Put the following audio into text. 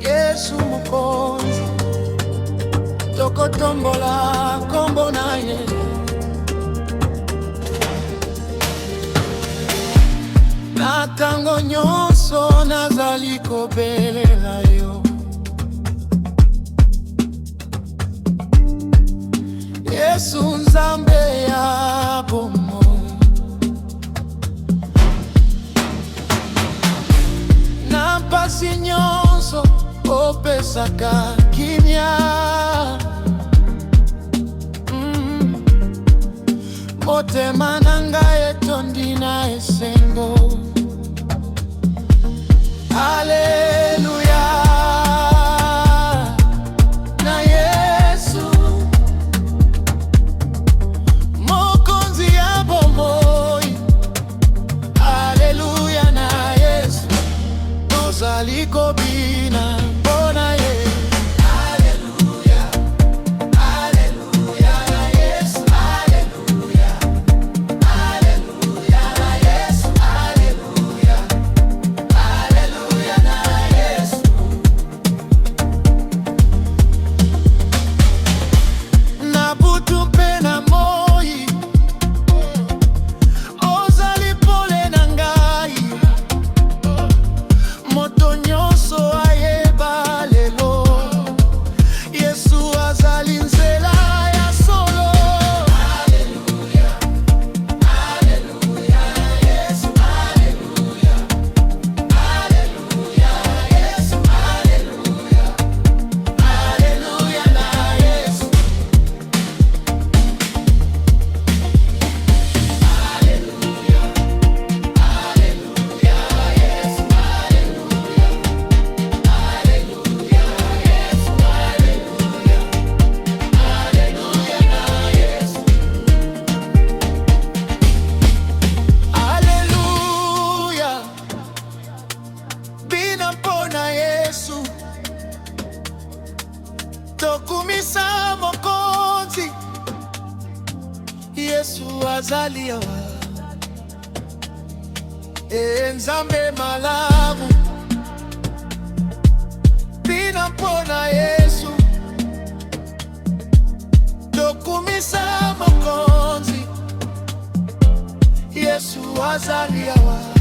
Yesu Mukonzi tokotombola kombo naye na tango nyonso nazali kobelela yo. Yesu Nzambe ya bomoi, na mpasi nyonso opesaka kimia. Motema na ngai etondi na esengo. Haleluya na Yesu Mokonzi ya bomoi. Haleluya na Yesu tozali kobina mpona ye. Haleluya, haleluya na Yesu. Haleluya, haleluya na Yesu. Haleluya, haleluya na Yesu. Na butu mpe na moi ozali pole na ngai. Moto nyonso ayeba lelo Yesu azali nzela ya solo. Haleluya, haleluya na Yesu. Haleluya, haleluya na Yesu. Haleluya, haleluya na Yesu. Haleluya, haleluya na Yesu. Haleluya, bina mpona Yesu tokumisa Mokonzi. Yesu azali awa, Nzambe malamu. Bina mpona Yesu tokumisa Mokonzi. Yesu azali awa.